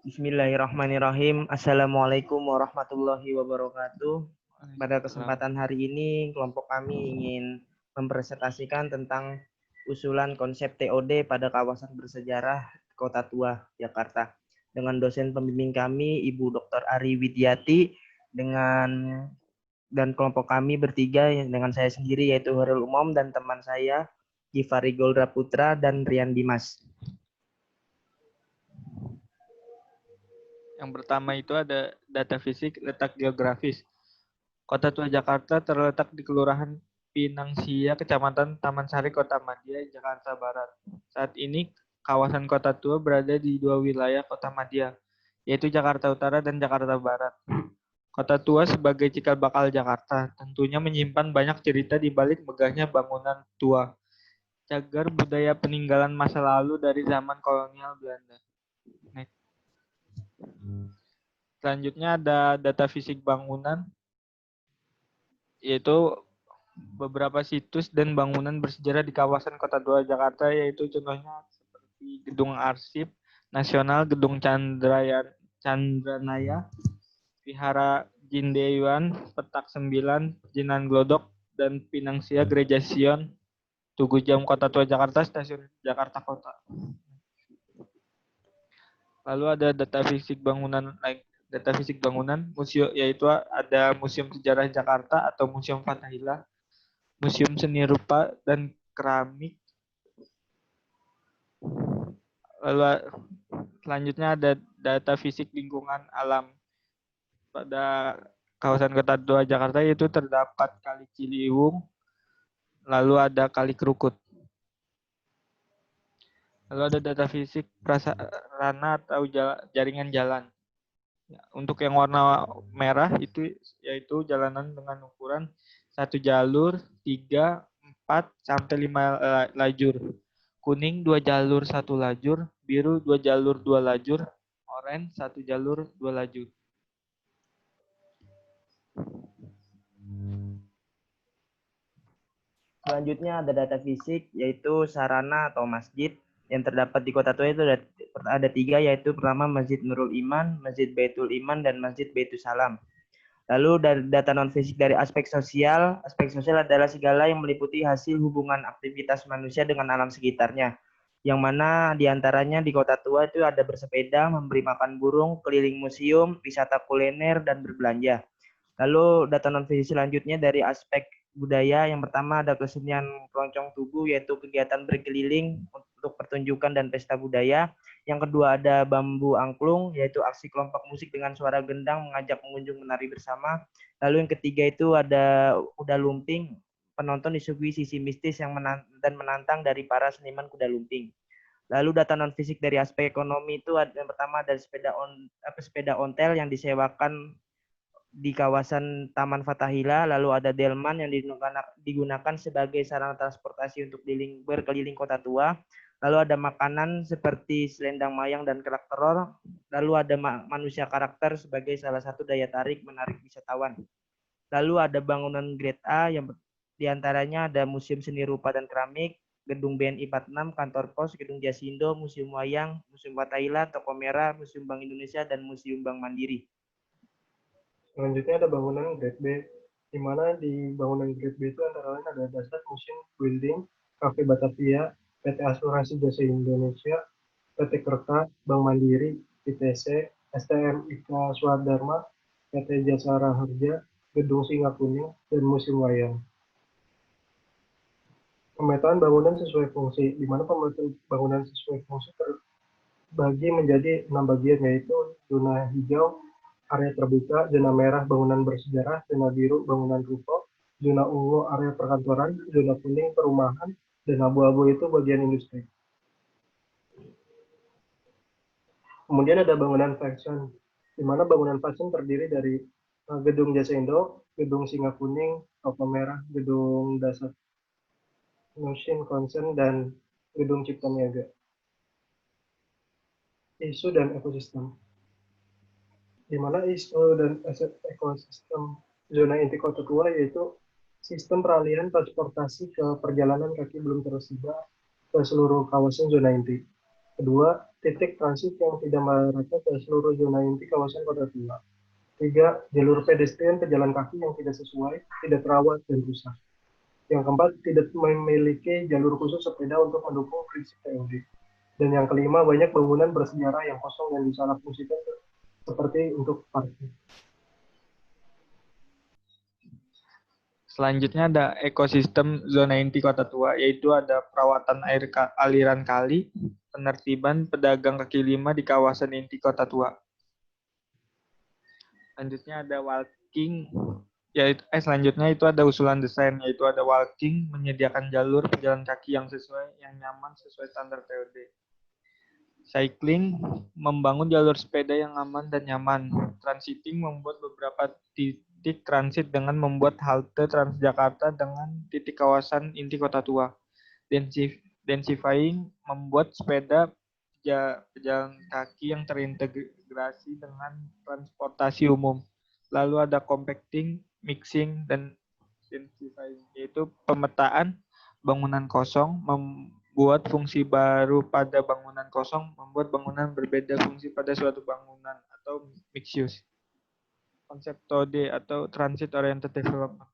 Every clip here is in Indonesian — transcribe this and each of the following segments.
Bismillahirrahmanirrahim. Assalamualaikum warahmatullahi wabarakatuh. Pada kesempatan hari ini, kelompok kami ingin mempresentasikan tentang usulan konsep TOD pada kawasan bersejarah Kota Tua, Jakarta. Dengan dosen pembimbing kami, Ibu Dr. Ari Widyati, dan kelompok kami bertiga dengan saya sendiri yaitu Horil Umam dan teman saya Gifari Goldra Putra dan Rian Dimas. Yang pertama itu ada data fisik, letak geografis. Kota Tua Jakarta terletak di Kelurahan Pinangsia, Kecamatan Taman Sari, Kota Madia, Jakarta Barat. Saat ini, kawasan Kota Tua berada di dua wilayah Kota Madia, yaitu Jakarta Utara dan Jakarta Barat. Kota Tua sebagai cikal bakal Jakarta tentunya menyimpan banyak cerita di balik megahnya bangunan tua. Cagar budaya peninggalan masa lalu dari zaman kolonial Belanda. Next. Selanjutnya ada data fisik bangunan, yaitu beberapa situs dan bangunan bersejarah di kawasan Kota Tua Jakarta, yaitu contohnya seperti Gedung Arsip Nasional, Gedung Chandranaya, Vihara Jindewan, Petak 9, Jinan Glodok, dan Pinangsia Gereja Sion, Tugu Jam Kota Tua Jakarta, Stasiun Jakarta Kota. Lalu ada data fisik bangunan, museum, yaitu ada Museum Sejarah Jakarta atau Museum Fathahillah, Museum Seni Rupa dan Keramik. Lalu selanjutnya ada data fisik lingkungan alam. Pada kawasan Kota Tua Jakarta itu terdapat Kali Ciliwung, lalu ada Kali Kerukut. Lalu ada data fisik prasarana atau jaringan jalan. Untuk yang warna merah itu yaitu jalanan dengan ukuran 1 jalur, 3, 4, sampai 5 lajur. Kuning 2 jalur 1 lajur, biru 2 jalur 2 lajur, oranye 1 jalur 2 lajur. Selanjutnya ada data fisik yaitu sarana atau masjid yang terdapat di Kota Tua itu ada 3, yaitu pertama Masjid Nurul Iman, Masjid Baitul Iman, dan Masjid Baitul Salam. Lalu dari data non fisik dari aspek sosial adalah segala yang meliputi hasil hubungan aktivitas manusia dengan alam sekitarnya, yang mana diantaranya di Kota Tua itu ada bersepeda, memberi makan burung, keliling museum, wisata kuliner, dan berbelanja. Lalu data non fisik selanjutnya dari aspek budaya, yang pertama ada kesenian keroncong tugu, yaitu kegiatan berkeliling untuk pertunjukan dan pesta budaya. Yang kedua ada bambu angklung, yaitu aksi kelompok musik dengan suara gendang mengajak pengunjung menari bersama. Lalu yang ketiga itu ada kuda lumping, penonton disuguhi sisi mistis yang menantang dari para seniman kuda lumping. Lalu data non fisik dari aspek ekonomi itu ada, yang pertama ada sepeda ontel yang disewakan di kawasan Taman Fathahillah, lalu ada delman yang digunakan sebagai sarana transportasi untuk berkeliling Kota Tua, lalu ada makanan seperti selendang mayang dan kerak telur, lalu ada manusia karakter sebagai salah satu daya tarik menarik wisatawan. Lalu ada bangunan Grade A yang diantaranya ada Museum Seni Rupa dan Keramik, Gedung BNI 46, Kantor Pos, Gedung Jasindo, Museum Wayang, Museum Fathahillah, Toko Merah, Museum Bank Indonesia, dan Museum Bank Mandiri. Selanjutnya ada bangunan Grade B, di mana di bangunan Grade B itu antara lain ada Dasar Museum Building, Cafe Batavia, PT Asuransi Jasa Indonesia, PT Kerta, Bank Mandiri, ITC, STM Ika Swadharma, PT Jasara Harja, Gedung Singa Kuning, dan Museum Wayang. Pemetaan bangunan sesuai fungsi, di mana pemetaan bangunan sesuai fungsi terbagi menjadi 6 bagian, yaitu zona hijau, area terbuka, zona merah bangunan bersejarah, zona biru bangunan ruko, zona ungu area perkantoran, zona kuning perumahan, dan abu-abu itu bagian industri. Kemudian ada bangunan fashion, di mana bangunan fashion terdiri dari Gedung Jasa Indo, Gedung Singa Kuning, Toko Merah, Gedung Dasar Nusin Concern, dan Gedung Cipta Niaga. Isu dan ekosistem, di mana isu dan ekosistem zona inti Kota Tua yaitu sistem peralihan transportasi ke perjalanan kaki belum tersebar ke seluruh kawasan zona inti. Kedua, titik transit yang tidak merata ke seluruh zona inti kawasan kota tua. Tiga, jalur pedestrian pejalan kaki yang tidak sesuai, tidak terawat, dan rusak. Yang keempat, tidak memiliki jalur khusus sepeda untuk mendukung prinsip TOD. Dan yang kelima, banyak bangunan bersejarah yang kosong dan disalahfungsikan seperti untuk parkir. Selanjutnya ada ekosistem zona inti kota tua, yaitu ada perawatan aliran kali, penertiban pedagang kaki lima di kawasan inti kota tua. Selanjutnya ada walking, selanjutnya itu ada usulan desain, yaitu ada walking, menyediakan jalur pejalan kaki yang sesuai, yang nyaman sesuai standar TOD. Cycling, membangun jalur sepeda yang aman dan nyaman. Transiting, membuat beberapa titik transit dengan membuat halte Transjakarta dengan titik kawasan inti kota tua. Densifying, membuat sepeda pejalan kaki yang terintegrasi dengan transportasi umum. Lalu ada compacting, mixing, dan densifying, yaitu pemetaan bangunan kosong, membuat fungsi baru pada bangunan kosong, membuat bangunan berbeda fungsi pada suatu bangunan, atau mixed use. Konsep TOD atau Transit Oriented Development.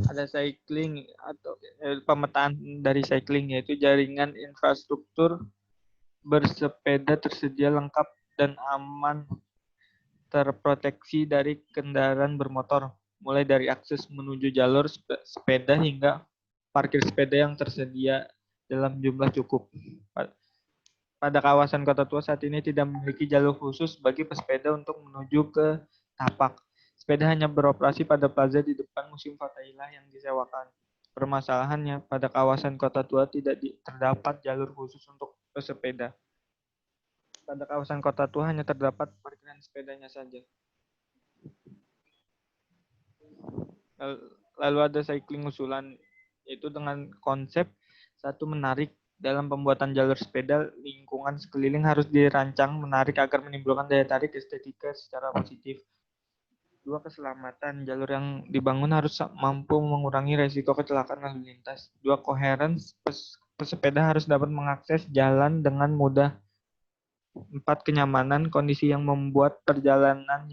Ada cycling atau pemetaan dari cycling, yaitu jaringan infrastruktur bersepeda tersedia lengkap dan aman, terproteksi dari kendaraan bermotor, mulai dari akses menuju jalur sepeda hingga parkir sepeda yang tersedia dalam jumlah cukup. Pada kawasan kota tua saat ini tidak memiliki jalur khusus bagi pesepeda untuk menuju ke tapak. Sepeda hanya beroperasi pada plaza di depan Museum Fathahillah yang disewakan. Permasalahannya, pada kawasan kota tua tidak terdapat jalur khusus untuk pesepeda. Pada kawasan kota tua hanya terdapat parkiran sepedanya saja. Lalu ada cycling usulan, yaitu dengan konsep satu, menarik. Dalam pembuatan jalur sepeda, lingkungan sekeliling harus dirancang menarik agar menimbulkan daya tarik estetika secara positif. 2, keselamatan. Jalur yang dibangun harus mampu mengurangi resiko kecelakaan lalu lintas. 2, coherence. Pesepeda harus dapat mengakses jalan dengan mudah. 4, kenyamanan. Kondisi yang membuat perjalanan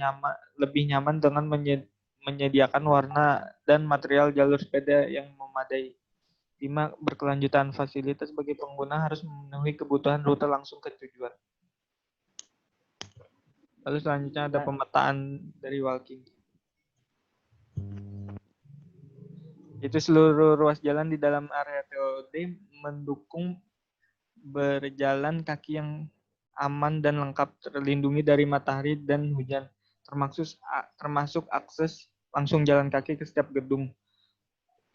lebih nyaman dengan menyediakan warna dan material jalur sepeda yang memadai. 5, berkelanjutan. Fasilitas bagi pengguna harus memenuhi kebutuhan rute langsung ke tujuan. Lalu selanjutnya ada pemetaan dari walking. Itu seluruh ruas jalan di dalam area TOD mendukung berjalan kaki yang aman dan lengkap, terlindungi dari matahari dan hujan, termasuk akses langsung jalan kaki ke setiap gedung.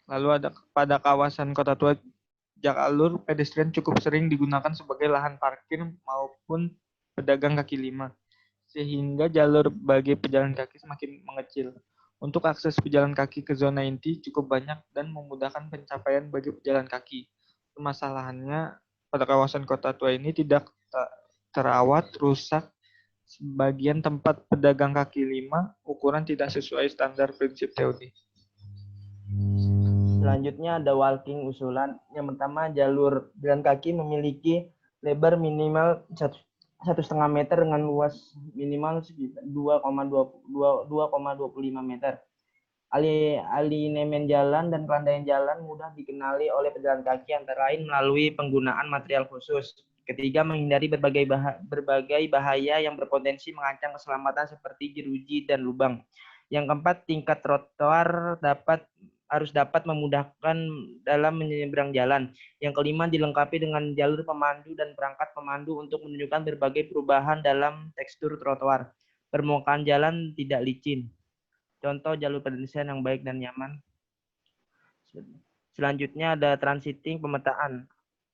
Lalu ada pada kawasan kota tua, jalur pedestrian cukup sering digunakan sebagai lahan parkir maupun pedagang kaki lima, sehingga jalur bagi pejalan kaki semakin mengecil. Untuk akses pejalan kaki ke zona inti cukup banyak dan memudahkan pencapaian bagi pejalan kaki. Permasalahannya, pada kawasan kota tua ini tidak terawat, rusak, sebagian tempat pedagang kaki lima ukuran tidak sesuai standar prinsip TOD. Selanjutnya ada walking usulan. Yang pertama, jalur jalan kaki memiliki lebar minimal 1,5 meter dengan luas minimal 2,25 meter. Alinemen jalan dan kelandaian jalan mudah dikenali oleh pejalan kaki antara lain melalui penggunaan material khusus. Ketiga, menghindari berbagai bahaya yang berpotensi mengancam keselamatan seperti jeruji dan lubang. Yang keempat, tingkat trotoar harus dapat memudahkan dalam menyeberang jalan. Yang kelima, dilengkapi dengan jalur pemandu dan perangkat pemandu untuk menunjukkan berbagai perubahan dalam tekstur trotoar. Permukaan jalan tidak licin. Contoh jalur pedestrian yang baik dan nyaman. Selanjutnya ada transiting, pemetaan.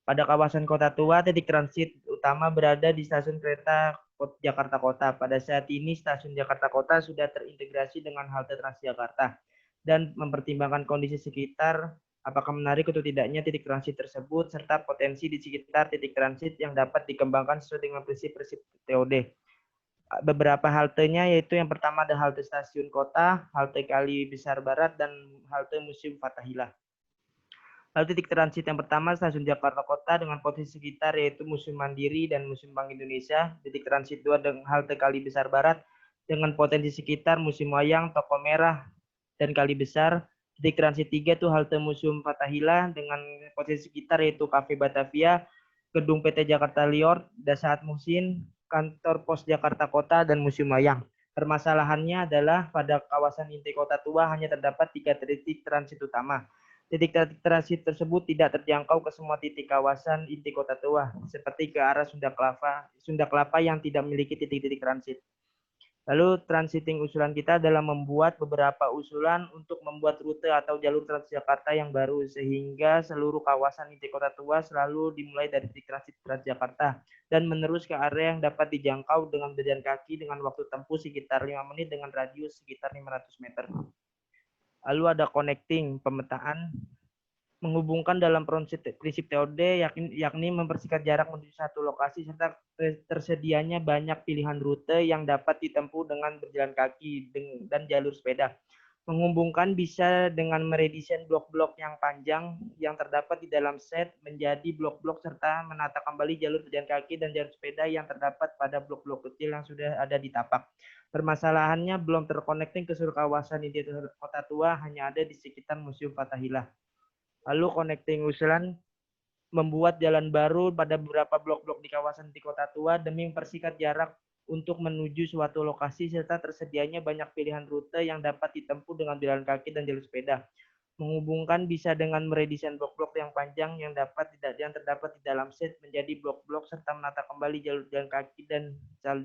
Pada kawasan kota tua, titik transit utama berada di stasiun kereta Jakarta Kota. Pada saat ini, stasiun Jakarta Kota sudah terintegrasi dengan halte Transjakarta dan mempertimbangkan kondisi sekitar, apakah menarik atau tidaknya titik transit tersebut, serta potensi di sekitar titik transit yang dapat dikembangkan sesuai dengan prinsip-prinsip TOD. Beberapa haltenya, yaitu yang pertama ada halte stasiun kota, halte Kali Besar Barat, dan halte Museum Fathahillah. Lalu titik transit yang pertama stasiun Jakarta Kota dengan posisi sekitar yaitu Museum Mandiri dan Museum Bank Indonesia. Titik transit 2 dengan halte Kali Besar Barat dengan potensi sekitar Museum Wayang, Toko Merah, dan Kali Besar. Titik transit 3 itu halte Museum Fathahillah dengan posisi sekitar yaitu Cafe Batavia, Gedung PT Jakarta Liort, Dasaat Musin, Kantor Pos Jakarta Kota, dan Museum Wayang. Permasalahannya adalah pada kawasan inti kota tua hanya terdapat 3 titik transit utama. Titik-titik transit tersebut tidak terjangkau ke semua titik kawasan inti kota tua, seperti ke arah Sunda Kelapa yang tidak memiliki titik-titik transit. Lalu transiting usulan kita adalah membuat beberapa usulan untuk membuat rute atau jalur Transjakarta yang baru sehingga seluruh kawasan inti kota tua selalu dimulai dari titik transit Transjakarta dan menerus ke area yang dapat dijangkau dengan berjalan kaki dengan waktu tempuh sekitar 5 menit dengan radius sekitar 500 meter. Lalu ada connecting, pemetaan, menghubungkan dalam prinsip TOD yakni mempersingkat jarak menuju satu lokasi serta tersedianya banyak pilihan rute yang dapat ditempuh dengan berjalan kaki dan jalur sepeda. Menghubungkan bisa dengan meredesain blok-blok yang panjang yang terdapat di dalam set menjadi blok-blok serta menata kembali jalur berjalan kaki dan jalur sepeda yang terdapat pada blok-blok kecil yang sudah ada di tapak. Permasalahannya belum terkonekting ke seluruh kawasan inti kota tua, hanya ada di sekitar Museum Fathahillah. Lalu connecting usulan membuat jalan baru pada beberapa blok-blok di kawasan di kota tua demi mempersingkat jarak untuk menuju suatu lokasi serta tersedianya banyak pilihan rute yang dapat ditempuh dengan jalan kaki dan jalur sepeda. Menghubungkan bisa dengan meredesain blok-blok yang panjang yang terdapat di dalam set menjadi blok-blok serta menata kembali jalur jalan kaki dan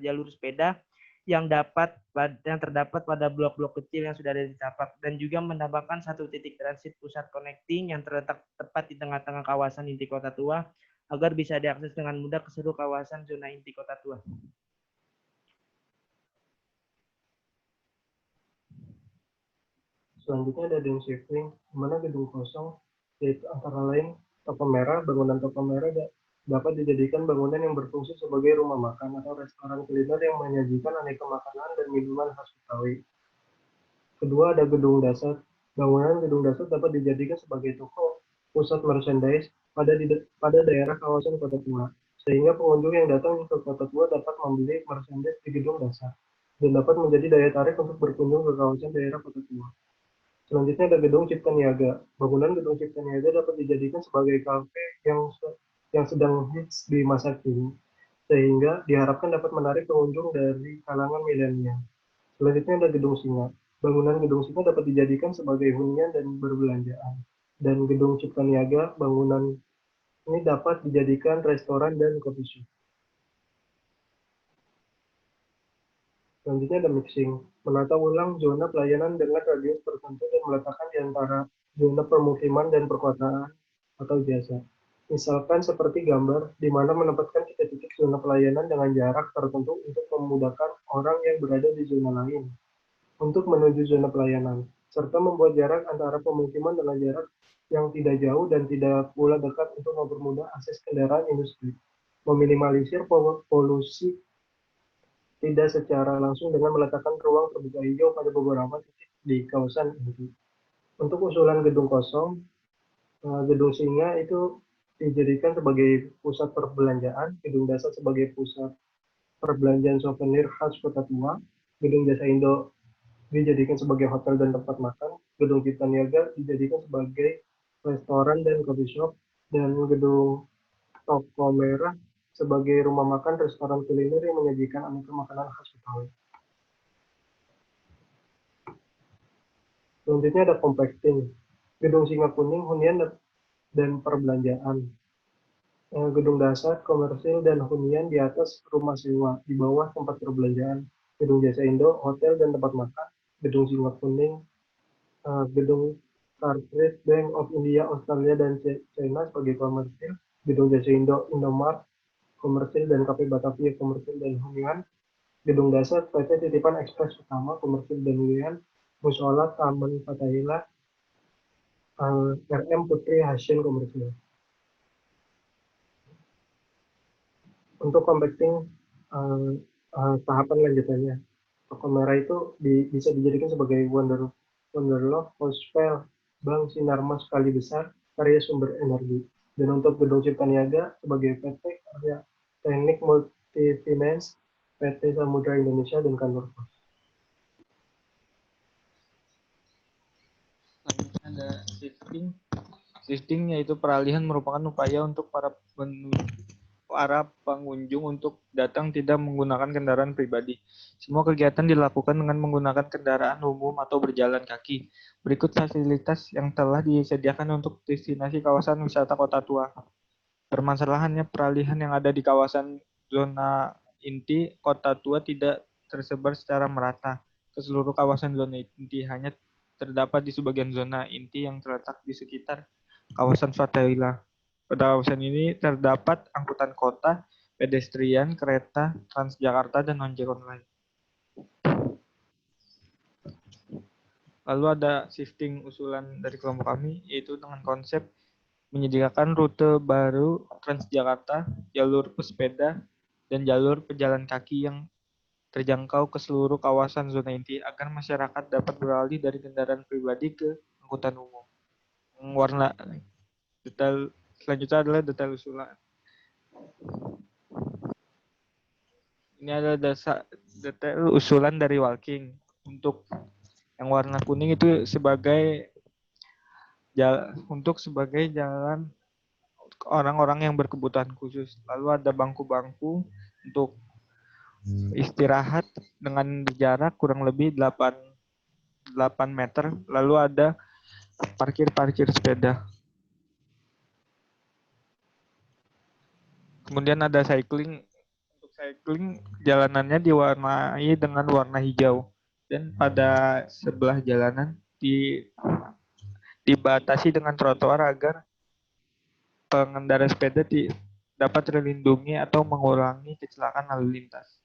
jalur sepeda yang terdapat pada blok-blok kecil yang sudah ada di tapak dan juga menambahkan satu titik transit pusat connecting yang terletak tepat di tengah-tengah kawasan inti kota tua agar bisa diakses dengan mudah ke seluruh kawasan zona inti kota tua. Selanjutnya ada downshifting, di mana gedung kosong, yaitu antara lain Toko Merah. Bangunan Toko Merah dapat dijadikan bangunan yang berfungsi sebagai rumah makan atau restoran kuliner yang menyajikan aneka makanan dan minuman khas Betawi. Kedua, ada gedung dasar. Bangunan gedung dasar dapat dijadikan sebagai toko pusat merchandise pada daerah kawasan kota tua, sehingga pengunjung yang datang ke kota tua dapat membeli merchandise di gedung dasar dan dapat menjadi daya tarik untuk berkunjung ke kawasan daerah kota tua. Selanjutnya ada gedung Cipta Niaga. Bangunan gedung Cipta Niaga dapat dijadikan sebagai kafe yang sedang hits di masa kini, sehingga diharapkan dapat menarik pengunjung dari kalangan milenial. Selanjutnya ada gedung Singa. Bangunan gedung Singa dapat dijadikan sebagai hunian dan berbelanjaan. Dan gedung Cipta Niaga, bangunan ini dapat dijadikan restoran dan coffee shop. Selanjutnya ada mixing, menata ulang zona pelayanan dengan radius tertentu dan meletakkan di antara zona permukiman dan perkotaan atau jasa. Misalkan seperti gambar, di mana menempatkan titik-titik zona pelayanan dengan jarak tertentu untuk memudahkan orang yang berada di zona lain untuk menuju zona pelayanan, serta membuat jarak antara pemukiman dengan jarak yang tidak jauh dan tidak pula dekat untuk mempermudah akses kendaraan industri, meminimalisir polusi tidak secara langsung dengan meletakkan ruang terbuka hijau pada beberapa titik di kawasan inti. Untuk usulan gedung kosong, gedung Singa itu dijadikan sebagai pusat perbelanjaan, gedung dasar sebagai pusat perbelanjaan souvenir khas kota tua, gedung Jasa Indo dijadikan sebagai hotel dan tempat makan, gedung Cipta Niaga dijadikan sebagai restoran dan coffee shop, dan gedung Toko Merah sebagai rumah makan restoran kuliner yang menyajikan aneka makanan khas Betawi. Selanjutnya ada compacting, gedung Singa Kuning, hunian dan perbelanjaan. Gedung dasar, komersil, dan hunian di atas rumah sewa, di bawah tempat perbelanjaan. Gedung Jasa Indo, hotel dan tempat makan. Gedung Singa Kuning, gedung Cartrade Bank of India, Australia, dan China sebagai komersil. Gedung Jasa Indo, Indomart, komersil, dan Cafe Batavia, komersil dan hunian. Gedung dasar PT Titipan Ekspres Utama, komersil dan hunian. Musola Taman Fathahillah, RM Putri Hashim, komersil. Untuk compacting tahapan lanjutannya, Toko Merah itu bisa dijadikan sebagai Wonderlove, Hospel, Bank Sinarmas Kali Besar, karya sumber energi. Dan untuk Gedung Cipta Niaga sebagai PT Karya Teknik Multifinance, PT Samudra Indonesia, dan kantor pos. Selanjutnya ada shifting. Shifting yaitu peralihan merupakan upaya untuk para pengunjung untuk datang tidak menggunakan kendaraan pribadi. Semua kegiatan dilakukan dengan menggunakan kendaraan umum atau berjalan kaki. Berikut fasilitas yang telah disediakan untuk destinasi kawasan wisata Kota Tua. Permasalahannya peralihan yang ada di kawasan zona inti Kota Tua tidak tersebar secara merata ke seluruh kawasan zona inti, hanya terdapat di sebagian zona inti yang terletak di sekitar kawasan Fatahillah. Pada kawasan ini terdapat angkutan kota, pedestrian, kereta, Transjakarta, dan ojek online. Lalu ada shifting usulan dari kelompok kami, yaitu dengan konsep menyediakan rute baru Transjakarta, jalur pesepeda, dan jalur pejalan kaki yang terjangkau ke seluruh kawasan zona inti agar masyarakat dapat beralih dari kendaraan pribadi ke angkutan umum. Warna detail selanjutnya adalah detail usulan. Ini adalah detail usulan dari Walking. Untuk yang warna kuning itu sebagai jalan orang-orang yang berkebutuhan khusus. Lalu ada bangku-bangku untuk istirahat dengan jarak kurang lebih 8 meter. Lalu ada parkir sepeda. Kemudian ada cycling. Untuk cycling, jalanannya diwarnai dengan warna hijau. Dan pada sebelah jalanan dibatasi dengan trotoar agar pengendara sepeda dapat terlindungi atau mengurangi kecelakaan lalu lintas.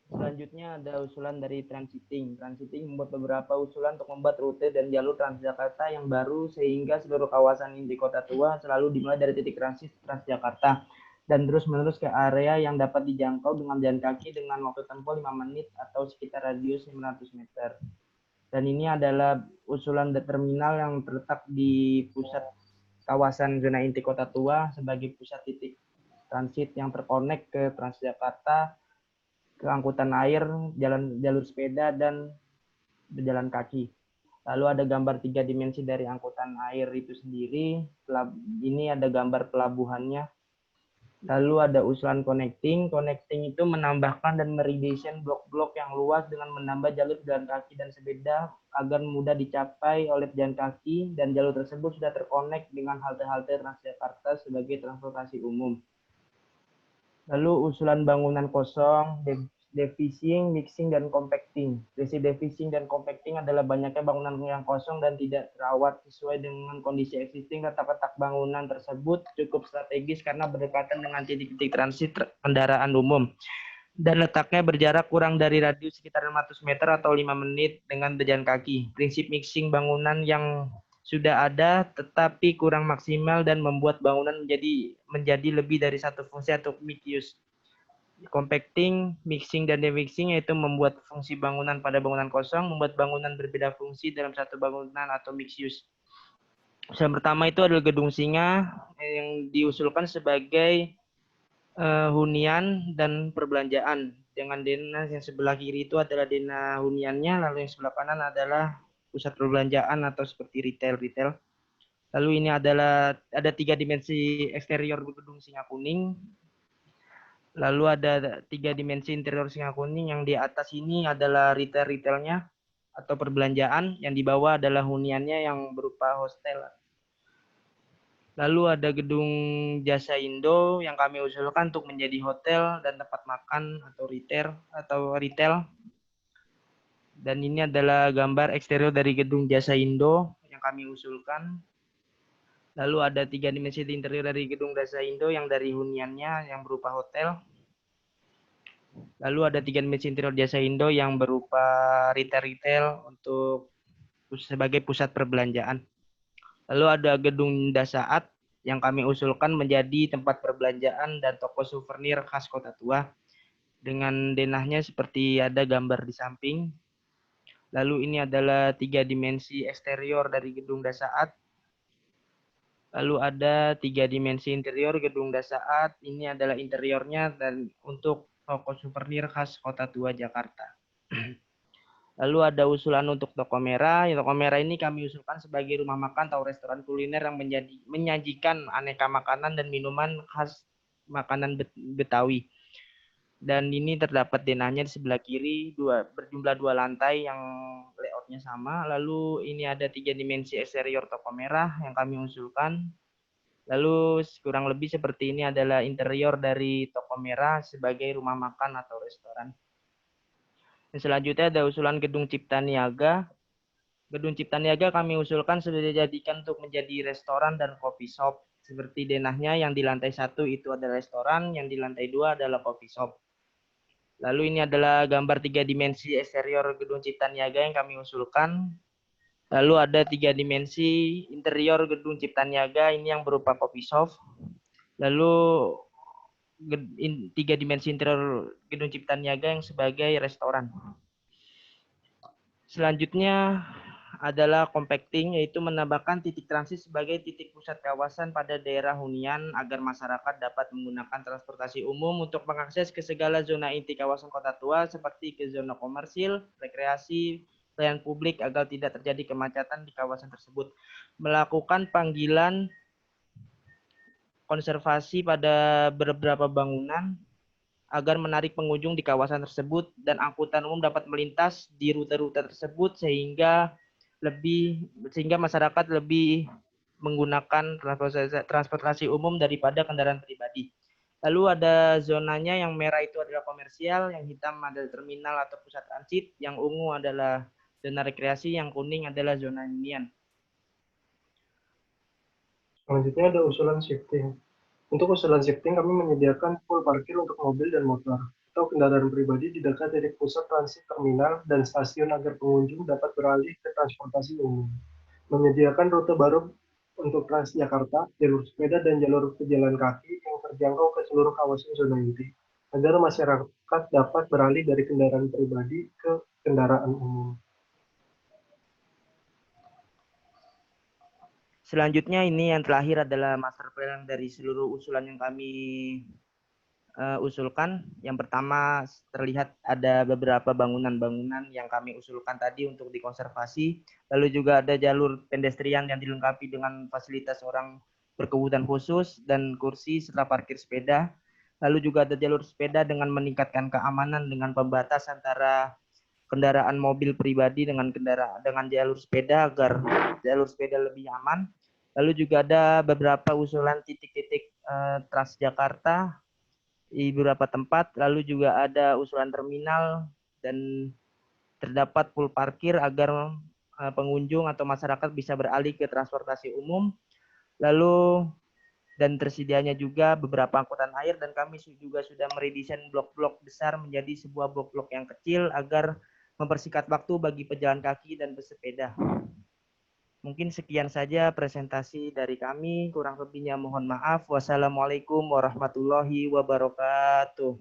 Selanjutnya ada usulan dari Transiting. Transiting membuat beberapa usulan untuk membuat rute dan jalur Transjakarta yang baru sehingga seluruh kawasan inti Kota Tua selalu dimulai dari titik transit Transjakarta dan terus-menerus ke area yang dapat dijangkau dengan jalan kaki dengan waktu tempuh 5 menit atau sekitar radius 500 meter. Dan ini adalah usulan terminal yang terletak di pusat kawasan zona inti Kota Tua sebagai pusat titik transit yang terkonek ke Transjakarta, ke angkutan air, jalur sepeda, dan berjalan kaki. Lalu ada gambar 3 dimensi dari angkutan air itu sendiri. Ini ada gambar pelabuhannya. Lalu ada usulan connecting. Connecting itu menambahkan dan meredesain blok-blok yang luas dengan menambah jalur jalan kaki dan sepeda agar mudah dicapai oleh pejalan kaki, dan jalur tersebut sudah terkonek dengan halte-halte Transjakarta sebagai transportasi umum. Lalu usulan bangunan kosong, defacing, mixing, dan compacting. Prinsip defacing dan compacting adalah banyaknya bangunan yang kosong dan tidak terawat sesuai dengan kondisi existing. Letak-letak bangunan tersebut cukup strategis karena berdekatan dengan titik-titik transit kendaraan umum. Dan letaknya berjarak kurang dari radius sekitar 500 meter atau 5 menit dengan berjalan kaki. Prinsip mixing bangunan yang sudah ada tetapi kurang maksimal dan membuat bangunan menjadi lebih dari satu fungsi atau mixed use. Compacting, mixing, dan demixing yaitu membuat fungsi bangunan pada bangunan kosong, membuat bangunan berbeda fungsi dalam satu bangunan atau mixed use. Yang pertama itu adalah Gedung Singa yang diusulkan sebagai hunian dan perbelanjaan. Dengan denah yang sebelah kiri itu adalah denah huniannya, lalu yang sebelah kanan adalah pusat perbelanjaan atau seperti retail. Lalu ini ada 3 dimensi eksterior Gedung Singa Kuning. Lalu ada 3 dimensi interior Singa Kuning. Yang di atas ini adalah retailnya atau perbelanjaan, yang di bawah adalah huniannya yang berupa hostel. Lalu ada Gedung Jasa Indo yang kami usulkan untuk menjadi hotel dan tempat makan atau retail. Dan ini adalah gambar eksterior dari Gedung Jasa Indo yang kami usulkan. Lalu ada 3 dimensi interior dari Gedung Jasa Indo yang dari huniannya yang berupa hotel. Lalu ada 3 dimensi interior Jasa Indo yang berupa retail untuk sebagai pusat perbelanjaan. Lalu ada Gedung Dasaat yang kami usulkan menjadi tempat perbelanjaan dan toko souvenir khas Kota Tua. Dengan denahnya seperti ada gambar di samping. Lalu ini adalah 3 dimensi eksterior dari gedung Dasaat. Lalu ada 3 dimensi interior gedung Dasaat. Ini adalah interiornya dan untuk toko souvenir khas Kota Tua Jakarta. Lalu ada usulan untuk toko merah. Toko merah ini kami usulkan sebagai rumah makan atau restoran kuliner yang menyajikan aneka makanan dan minuman khas makanan Betawi. Dan ini terdapat denahnya di sebelah kiri, berjumlah 2 lantai yang layoutnya sama. Lalu ini ada 3 dimensi eksterior toko merah yang kami usulkan. Lalu kurang lebih seperti ini adalah interior dari toko merah sebagai rumah makan atau restoran. Dan selanjutnya ada usulan Gedung Cipta Niaga. Gedung Cipta Niaga kami usulkan sudah dijadikan untuk menjadi restoran dan coffee shop. Seperti denahnya yang di lantai 1 itu adalah restoran, yang di lantai 2 adalah coffee shop. Lalu ini adalah gambar 3 dimensi eksterior Gedung Cipta Niaga yang kami usulkan. Lalu ada 3 dimensi interior Gedung Cipta Niaga ini yang berupa coffee shop. Lalu 3 dimensi interior Gedung Cipta Niaga yang sebagai restoran. Selanjutnya adalah compacting, yaitu menambahkan titik transit sebagai titik pusat kawasan pada daerah hunian agar masyarakat dapat menggunakan transportasi umum untuk mengakses ke segala zona inti kawasan Kota Tua seperti ke zona komersil, rekreasi, pelayanan publik agar tidak terjadi kemacetan di kawasan tersebut. Melakukan panggilan konservasi pada beberapa bangunan agar menarik pengunjung di kawasan tersebut dan angkutan umum dapat melintas di rute-rute tersebut sehingga masyarakat lebih menggunakan transportasi umum daripada kendaraan pribadi. Lalu ada zonanya, yang merah itu adalah komersial, yang hitam adalah terminal atau pusat transit, yang ungu adalah zona rekreasi, yang kuning adalah zona hunian. Selanjutnya ada usulan shifting. Untuk usulan shifting, kami menyediakan full parkir untuk mobil dan motor atau kendaraan pribadi di dekat titik pusat transit terminal dan stasiun agar pengunjung dapat beralih ke transportasi umum. Menyediakan rute baru untuk Transjakarta, jalur sepeda dan jalur pejalan kaki yang terjangkau ke seluruh kawasan zona inti, agar masyarakat dapat beralih dari kendaraan pribadi ke kendaraan umum. Selanjutnya ini yang terakhir adalah master plan dari seluruh usulan yang kami usulkan. Yang pertama terlihat ada beberapa bangunan-bangunan yang kami usulkan tadi untuk dikonservasi. Lalu juga ada jalur pedestrian yang dilengkapi dengan fasilitas orang berkebutuhan khusus dan kursi serta parkir sepeda. Lalu juga ada jalur sepeda dengan meningkatkan keamanan dengan pembatas antara kendaraan mobil pribadi dengan jalur sepeda agar jalur sepeda lebih aman. Lalu juga ada beberapa usulan titik-titik Transjakarta di beberapa tempat. Lalu juga ada usulan terminal dan terdapat full parkir agar pengunjung atau masyarakat bisa beralih ke transportasi umum. Lalu dan tersedianya juga beberapa angkutan air, dan kami juga sudah meredesain blok-blok besar menjadi sebuah blok-blok yang kecil agar mempersingkat waktu bagi pejalan kaki dan pesepeda. Mungkin sekian saja presentasi dari kami. Kurang lebihnya mohon maaf. Wassalamualaikum warahmatullahi wabarakatuh.